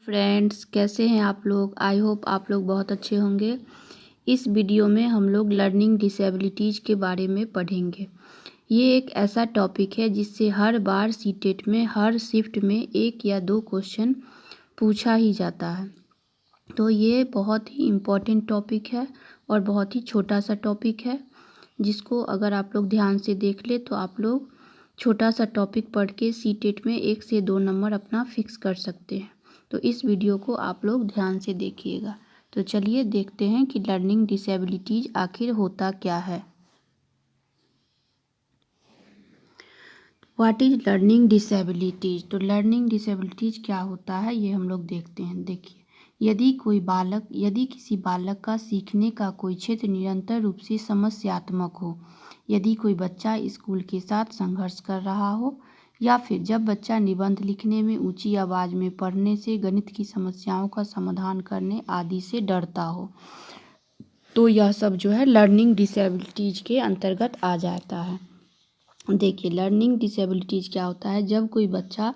Friends, कैसे हैं आप लोग। आई होप आप लोग बहुत अच्छे होंगे। इस वीडियो में हम लोग लर्निंग डिसेबिलिटीज़ के बारे में पढ़ेंगे। ये एक ऐसा टॉपिक है जिससे हर बार सीटेट में हर शिफ्ट में 1 या 2 क्वेश्चन पूछा ही जाता है। तो ये बहुत ही इम्पोर्टेंट टॉपिक है और बहुत ही छोटा सा टॉपिक है, जिसको अगर आप लोग ध्यान से देख ले तो आप लोग छोटा सा टॉपिक पढ़ के सीटेट में 1 से 2 नंबर अपना फिक्स कर सकते हैं। तो इस वीडियो को आप लोग ध्यान से देखिएगा। तो चलिए देखते हैं कि लर्निंग डिसेबिलिटीज़ आखिर होता क्या है। What is learning disabilities. तो लर्निंग डिसेबिलिटीज़ क्या होता है ये हम लोग देखते हैं। देखिए, यदि किसी बालक का सीखने का कोई क्षेत्र निरंतर रूप से समस्यात्मक हो, यदि कोई बच्चा स्कूल के साथ संघर्ष कर रहा हो, या फिर जब बच्चा निबंध लिखने में ऊंची आवाज़ में पढ़ने से, गणित की समस्याओं का समाधान करने आदि से डरता हो, तो यह सब जो है लर्निंग डिसेबिलिटीज़ के अंतर्गत आ जाता है। देखिए, लर्निंग डिसेबिलिटीज़ क्या होता है। जब कोई बच्चा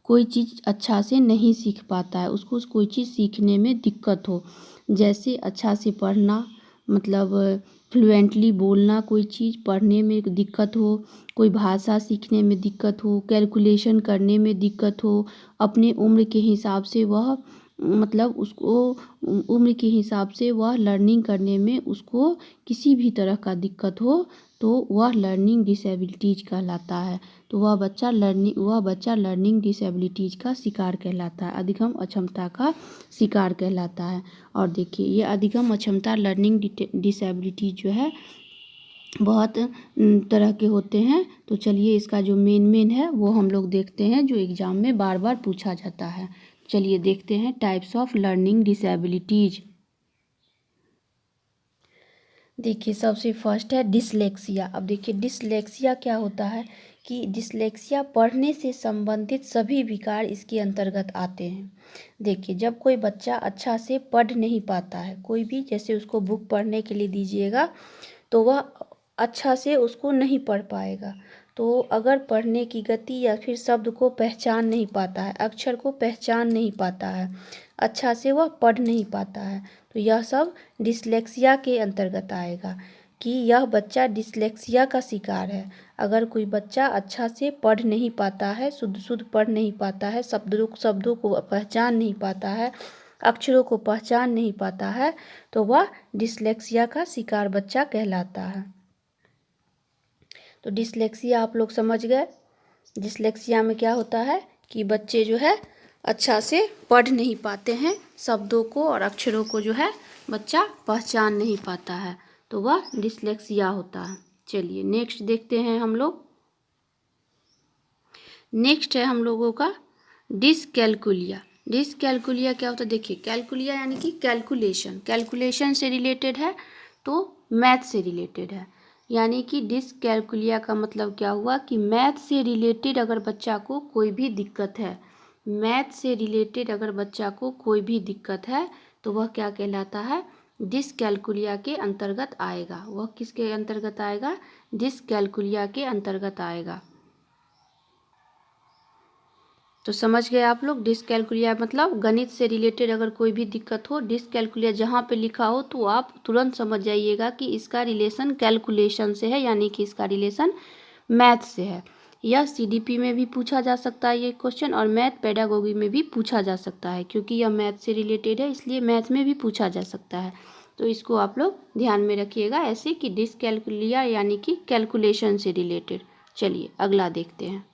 कोई चीज़ अच्छा से नहीं सीख पाता है, उसको कोई चीज़ सीखने में दिक्कत हो, जैसे अच्छा से पढ़ना, मतलब फ्लुएंटली बोलना, कोई चीज़ पढ़ने में दिक्कत हो, कोई भाषा सीखने में दिक्कत हो, कैलकुलेशन करने में दिक्कत हो, अपने उम्र के हिसाब से वह मतलब उसको उम्र के हिसाब से वह लर्निंग करने में उसको किसी भी तरह का दिक्कत हो, तो वह लर्निंग डिसेबिलिटीज़ कहलाता है। तो वह बच्चा लर्निंग डिसेबिलिटीज़ का शिकार कहलाता है, अधिगम अक्षमता का शिकार कहलाता है। और देखिए, ये अधिगम अक्षमता लर्निंग डिसेबिलिटी जो है बहुत तरह के होते हैं। तो चलिए, इसका जो मेन है वो हम लोग देखते हैं, जो एग्ज़ाम में बार बार पूछा जाता है। चलिए देखते हैं टाइप्स ऑफ लर्निंग डिसेबिलिटीज़। देखिए, सबसे फर्स्ट है डिसलेक्सिया। अब देखिए, डिसलेक्सिया क्या होता है कि डिसलेक्सिया पढ़ने से संबंधित सभी विकार इसके अंतर्गत आते हैं। देखिए, जब कोई बच्चा अच्छा से पढ़ नहीं पाता है, कोई भी जैसे उसको बुक पढ़ने के लिए दीजिएगा तो वह अच्छा से उसको नहीं पढ़ पाएगा। तो अगर पढ़ने की गति या फिर शब्द को पहचान नहीं पाता है, अक्षर को पहचान नहीं पाता है, अच्छा से वह पढ़ नहीं पाता है, तो यह सब डिसलेक्सिया के अंतर्गत आएगा कि यह बच्चा डिसलेक्सिया का शिकार है। अगर कोई बच्चा अच्छा से पढ़ नहीं पाता है, शुद्ध पढ़ नहीं पाता है, शब्दों को पहचान नहीं पाता है, अक्षरों को पहचान नहीं पाता है, तो वह डिसलेक्सिया का शिकार बच्चा कहलाता है। तो डिसलेक्सिया आप लोग समझ गए। डिसलेक्सिया में क्या होता है कि बच्चे जो है अच्छा से पढ़ नहीं पाते हैं, शब्दों को और अक्षरों को जो है बच्चा पहचान नहीं पाता है, तो वह डिसलेक्सिया होता है। चलिए नेक्स्ट देखते हैं हम लोग। नेक्स्ट है हम लोगों का डिसकैलकुलिया। डिसकैलकुलिया क्या होता है। देखिए, कैलकुलिया यानी कि कैलकुलेशन से रिलेटेड है, तो मैथ से रिलेटेड है। यानी कि डिसकैलकुलिया का मतलब क्या हुआ कि मैथ से रिलेटेड अगर बच्चा को कोई भी दिक्कत है, मैथ से रिलेटेड अगर बच्चा को कोई भी दिक्कत है, तो वह क्या कहलाता है, डिसकैलकुलिया के अंतर्गत आएगा। वह किसके अंतर्गत आएगा, डिसकैलकुलिया के अंतर्गत आएगा। तो समझ गए आप लोग। डिसकैलकुलिया मतलब गणित से रिलेटेड अगर कोई भी दिक्कत हो, डिसकैलकुलिया जहाँ पे लिखा हो तो आप तुरंत समझ जाइएगा कि इसका रिलेशन कैलकुलेशन से है, यानी कि इसका रिलेशन मैथ से है। यह सीडीपी में भी पूछा जा सकता है ये क्वेश्चन, और मैथ पेडागोगी में भी पूछा जा सकता है, क्योंकि यह मैथ से रिलेटेड है इसलिए मैथ में भी पूछा जा सकता है। तो इसको आप लोग ध्यान में रखिएगा ऐसे कि डिसकैलकुलिया यानी कि कैलकुलेशन से रिलेटेड। चलिए अगला देखते हैं।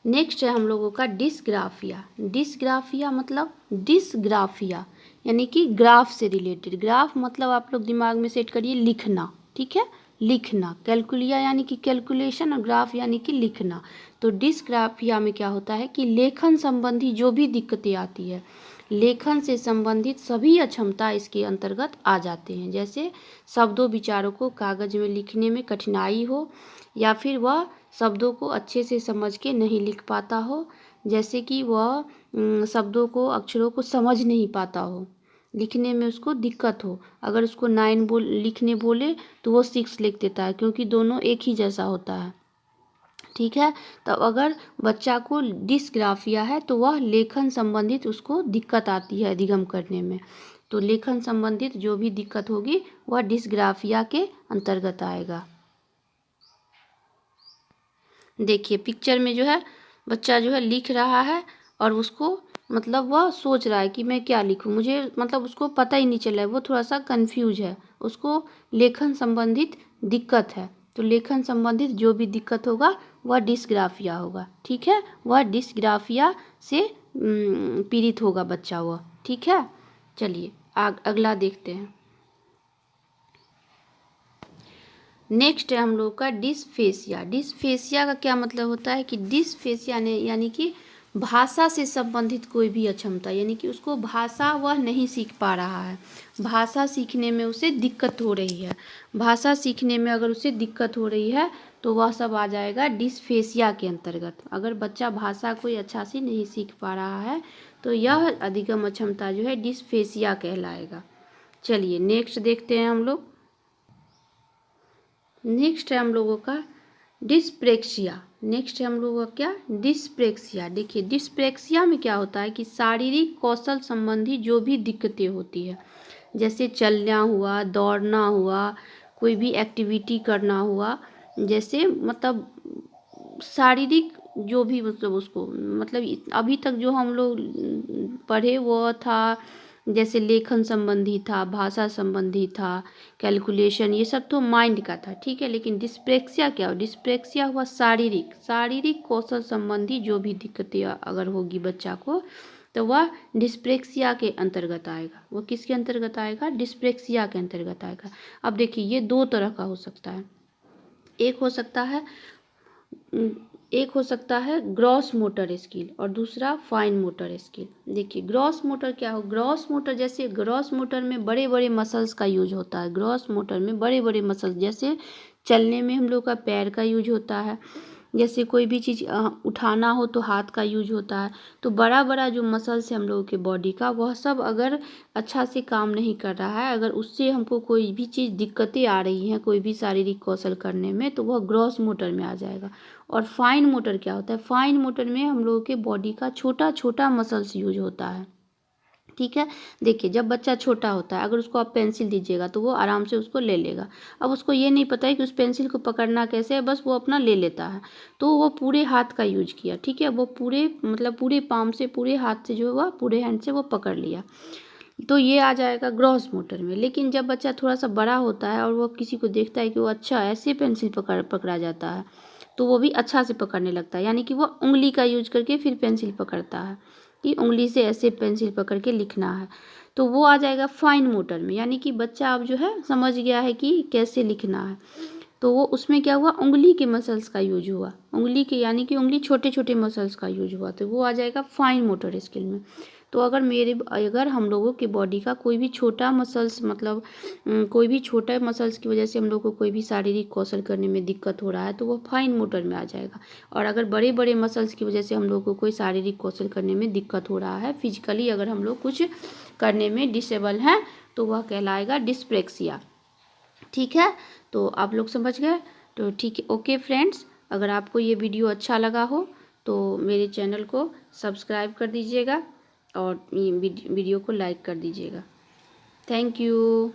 नेक्स्ट है हम लोगों का डिसग्राफिया। डिसग्राफिया मतलब डिसग्राफिया यानी कि ग्राफ से रिलेटेड। ग्राफ मतलब आप लोग दिमाग में सेट करिए लिखना, ठीक है, लिखना। कैलकुलिया यानी कि कैलकुलेशन और ग्राफ यानी कि लिखना। तो डिसग्राफिया में क्या होता है कि लेखन संबंधी जो भी दिक्कतें आती है, लेखन से संबंधित सभी अक्षमता इसके अंतर्गत आ जाते हैं। जैसे शब्दों विचारों को कागज में लिखने में कठिनाई हो, या फिर वह शब्दों को अच्छे से समझ के नहीं लिख पाता हो, जैसे कि वह शब्दों को अक्षरों को समझ नहीं पाता हो, लिखने में उसको दिक्कत हो। अगर उसको 9 लिखने बोले तो वो 6 लिख देता है, क्योंकि दोनों एक ही जैसा होता है, ठीक है। तो अगर बच्चा को डिस्ग्राफिया है तो वह लेखन संबंधित उसको दिक्कत आती है अधिगम करने में, तो लेखन संबंधित जो भी दिक्कत होगी वह डिस्ग्राफिया के अंतर्गत आएगा। देखिए पिक्चर में जो है बच्चा जो है लिख रहा है और उसको मतलब वह सोच रहा है कि मैं क्या लिखूं, मुझे मतलब उसको पता ही नहीं चला है, वो थोड़ा सा कंफ्यूज है, उसको लेखन संबंधित दिक्कत है। तो लेखन संबंधित जो भी दिक्कत होगा वह डिस्ग्राफिया होगा। ठीक है, वह डिस्ग्राफिया से पीड़ित होगा बच्चा वह। ठीक है, चलिए अगला देखते हैं। नेक्स्ट है हम लोग का डिस्फेसिया। डिस्फेसिया का क्या मतलब होता है कि डिस्फेसिया ने यानी कि भाषा से संबंधित कोई भी अक्षमता, यानी कि उसको भाषा वह नहीं सीख पा रहा है, भाषा सीखने में उसे दिक्कत हो रही है। भाषा सीखने में अगर उसे दिक्कत हो रही है तो वह सब आ जाएगा डिस्फेसिया के अंतर्गत। अगर बच्चा भाषा कोई अच्छा से नहीं सीख पा रहा है तो यह अधिगम अक्षमता जो है डिस्फेसिया कहलाएगा। चलिए नेक्स्ट देखते हैं हम लोग। नेक्स्ट है हम लोगों का डिस्प्रेक्सिया। नेक्स्ट है हम लोगों का क्या, डिस्प्रेक्सिया। देखिए डिस्प्रेक्सिया में क्या होता है कि शारीरिक कौशल संबंधी जो भी दिक्कतें होती है, जैसे चलना हुआ, दौड़ना हुआ, कोई भी एक्टिविटी करना हुआ, जैसे मतलब शारीरिक जो भी मतलब उसको मतलब अभी तक जो हम लोग पढ़े वो था, जैसे लेखन संबंधी था, भाषा संबंधी था, कैलकुलेशन, ये सब तो माइंड का था। ठीक है, लेकिन डिस्प्रेक्सिया क्या हो, डिस्प्रेक्सिया हुआ शारीरिक कौशल संबंधी जो भी दिक्कतें अगर होगी बच्चा को तो वह डिस्प्रेक्सिया के अंतर्गत आएगा। वो किसके अंतर्गत आएगा, डिस्प्रेक्सिया के अंतर्गत आएगा। अब देखिए ये दो तरह का हो सकता है, एक हो सकता है ग्रॉस मोटर स्किल और दूसरा फाइन मोटर स्किल। देखिए ग्रॉस मोटर क्या हो, ग्रॉस मोटर जैसे ग्रॉस मोटर में बड़े बड़े मसल्स का यूज होता है। ग्रॉस मोटर में बड़े बड़े मसल्स, जैसे चलने में हम लोग का पैर का यूज होता है, जैसे कोई भी चीज़ उठाना हो तो हाथ का यूज होता है। तो बड़ा बड़ा जो मसल्स है हम लोगों के बॉडी का, वह सब अगर अच्छा से काम नहीं कर रहा है, अगर उससे हमको कोई भी चीज़ दिक्कतें आ रही हैं कोई भी शारीरिक कौशल करने में, तो वह ग्रॉस मोटर में आ जाएगा। और फाइन मोटर क्या होता है, फाइन मोटर में हम लोगों के बॉडी का छोटा छोटा मसल्स यूज होता है। ठीक है, देखिए जब बच्चा छोटा होता है अगर उसको आप पेंसिल दीजिएगा तो वो आराम से उसको ले लेगा। अब उसको ये नहीं पता है कि उस पेंसिल को पकड़ना कैसे है, बस वो अपना ले लेता है। तो वो पूरे हाथ का यूज किया, ठीक है, वो पूरे मतलब पूरे पाम से, पूरे हाथ से जो हुआ, पूरे हैंड से वो पकड़ लिया, तो ये आ जाएगा ग्रॉस मोटर में। लेकिन जब बच्चा थोड़ा सा बड़ा होता है और वो किसी को देखता है कि वो अच्छा ऐसे पेंसिल पकड़ा जाता है तो वो भी अच्छा से पकड़ने लगता है, यानी कि वो उंगली का यूज करके फिर पेंसिल पकड़ता है कि उंगली से ऐसे पेंसिल पकड़ के लिखना है। तो वो आ जाएगा फाइन मोटर में, यानी कि बच्चा अब जो है समझ गया है कि कैसे लिखना है। तो वो उसमें क्या हुआ, उंगली के मसल्स का यूज हुआ, उंगली के यानी कि उंगली छोटे छोटे मसल्स का यूज हुआ, तो वो आ जाएगा फाइन मोटर स्किल में। तो अगर हम लोगों के बॉडी का कोई भी छोटा मसल्स मतलब कोई भी छोटा मसल्स की वजह से हम लोग को कोई भी शारीरिक कौशल करने में दिक्कत हो रहा है तो वो फाइन मोटर में आ जाएगा। और अगर बड़े बड़े मसल्स की वजह से हम लोग को कोई शारीरिक कौशल करने में दिक्कत हो रहा है, फिजिकली अगर हम लोग कुछ करने में डिसेबल हैं, तो वह कहलाएगा डिस्प्रेक्सिया। ठीक है, तो आप लोग समझ गए। तो ठीक है, ओके फ्रेंड्स, अगर आपको ये वीडियो अच्छा लगा हो तो मेरे चैनल को सब्सक्राइब कर दीजिएगा और वीडियो को लाइक कर दीजिएगा। Thank you.